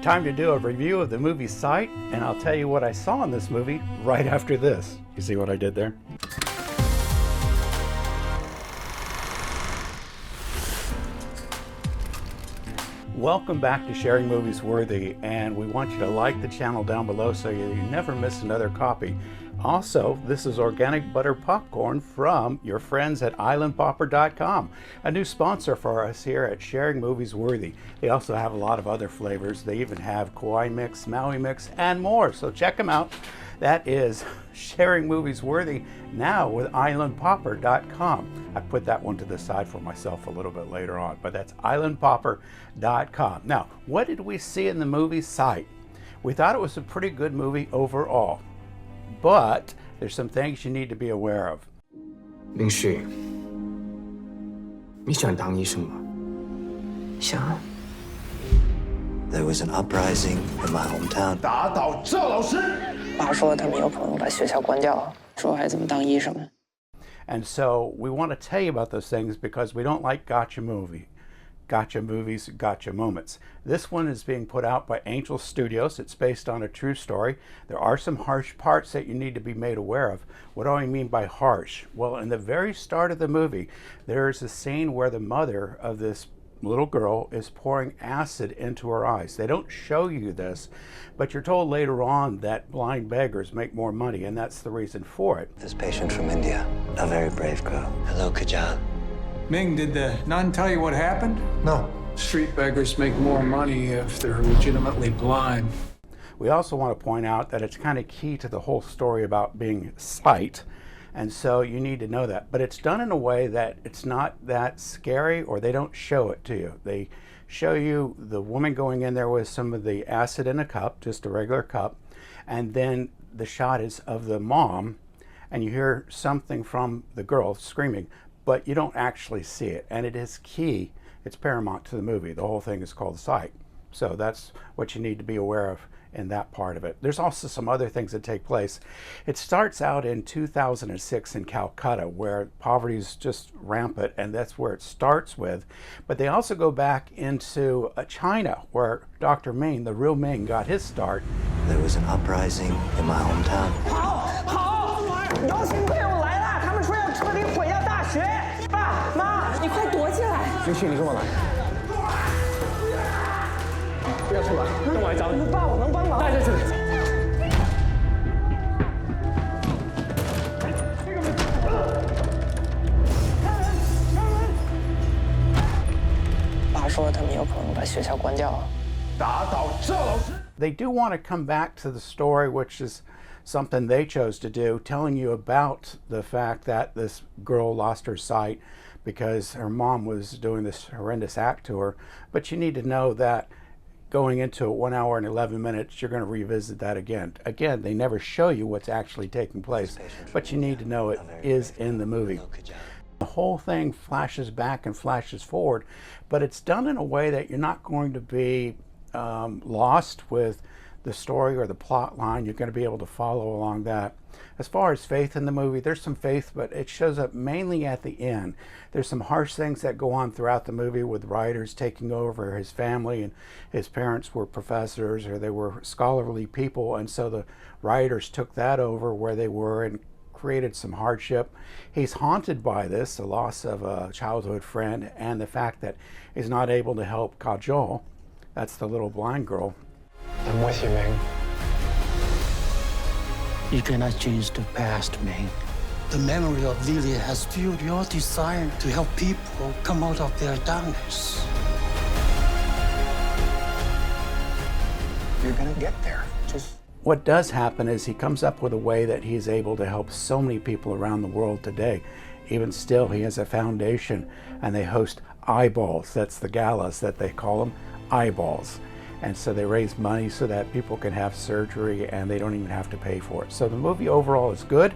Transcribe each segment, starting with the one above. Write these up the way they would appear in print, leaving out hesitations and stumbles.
Time to do a review of the movie Sight, and I'll tell you what I saw in this movie right after this. You see what I did there? Welcome back to Sharing Movies Worthy, and we want you to like the channel down below so you never miss another copy. Also, this is organic butter popcorn from your friends at islandpopper.com, a new sponsor for us here at Sharing Movies Worthy. They also have a lot of other flavors. They even have Kauai Mix, Maui Mix, and more, so check them out. That is Sharing Movies Worthy now with islandpopper.com. I put that one to the side for myself a little bit later on, but that's islandpopper.com. Now, what did we see in the movie Sight? We thought it was a pretty good movie overall, but there's some things you need to be aware of. Missionary, 你想当医生吗？想。There was an uprising in my hometown. 打倒赵老师。爸说他们有朋友把学校关掉了，说还怎么当医生呢？ And so we want to tell you about those things because we don't like gotcha movies, gotcha moments. This one is being put out by Angel Studios. It's based on a true story. There are some harsh parts that you need to be made aware of. What do I mean by harsh? Well, in the very start of the movie, there's a scene where the mother of this little girl is pouring acid into her eyes. They don't show you this, but you're told later on that blind beggars make more money, and that's the reason for it. This patient from India, a very brave girl. Hello, Kajal. Ming, did the nun tell you what happened? No. Street beggars make more money if they're legitimately blind. We also want to point out that it's kind of key to the whole story about being sight. And so you need to know that. But it's done in a way that it's not that scary, or they don't show it to you. They show you the woman going in there with some of the acid in a cup, just a regular cup, and then the shot is of the mom, and you hear something from the girl screaming, but you don't actually see it. And it is key. It's paramount to the movie. The whole thing is called Sight. So that's what you need to be aware of in that part of it. There's also some other things that take place. It starts out in 2006 in Calcutta, where poverty is just rampant, and that's where it starts with. But they also go back into China, where Dr. Ming, the real Ming, got his start. There was an uprising in my hometown. 邀请朋友来了，他们说要彻底毁掉大学。爸妈，你快躲起来！明旭，你跟我来。不要出来，跟我来找你。爸，我能帮忙。带着去。爸说他们有朋友把学校关掉了。打倒赵老师。 They do want to come back to the story, which is something they chose to do, telling you about the fact that this girl lost her sight because her mom was doing this horrendous act to her. But you need to know that going into 1 hour and 11 minutes, you're going to revisit that again. Again, they never show you what's actually taking place, but you need to know it is in the movie. The whole thing flashes back and flashes forward, but it's done in a way that you're not going to be lost with the story or the plot line. You're going to be able to follow along that. As far as faith in the movie, there's some faith, but it shows up mainly at the end. There's some harsh things that go on throughout the movie with writers taking over his family, and his parents were professors or they were scholarly people, and so the writers took that over where they were and created some hardship. He's haunted by this, the loss of a childhood friend, and the fact that he's not able to help Kajal. That's the little blind girl. I'm with you, Ming. You cannot change the past, Ming. The memory of Lily has fueled your desire to help people come out of their darkness. You're gonna get there. Just... What does happen is he comes up with a way that he's able to help so many people around the world today. Even still, he has a foundation, and they host eyeballs. That's the galas that they call them, eyeballs. And so they raise money so that people can have surgery and they don't even have to pay for it. So the movie overall is good,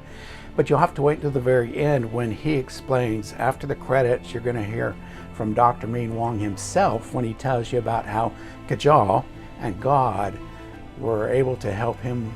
but you'll have to wait till the very end when he explains. After the credits, you're going to hear from Dr. Ming Wong himself when he tells you about how Kajal and God were able to help him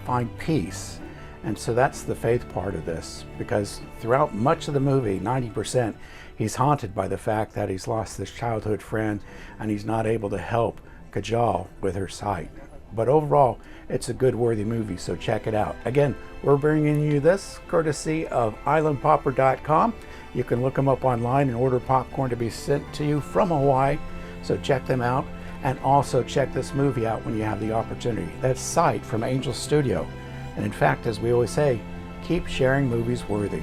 find peace. And so that's the faith part of this, because throughout much of the movie, 90%, he's haunted by the fact that he's lost this childhood friend and he's not able to help cajole with her sight. But overall, it's a good, worthy movie, so check it out. Again, we're bringing you this courtesy of islandpopper.com. You can look them up online and order popcorn to be sent to you from Hawaii, so check them out. And also check this movie out when you have the opportunity. That's Sight from Angel Studio. And in fact, as we always say, keep sharing movies worthy.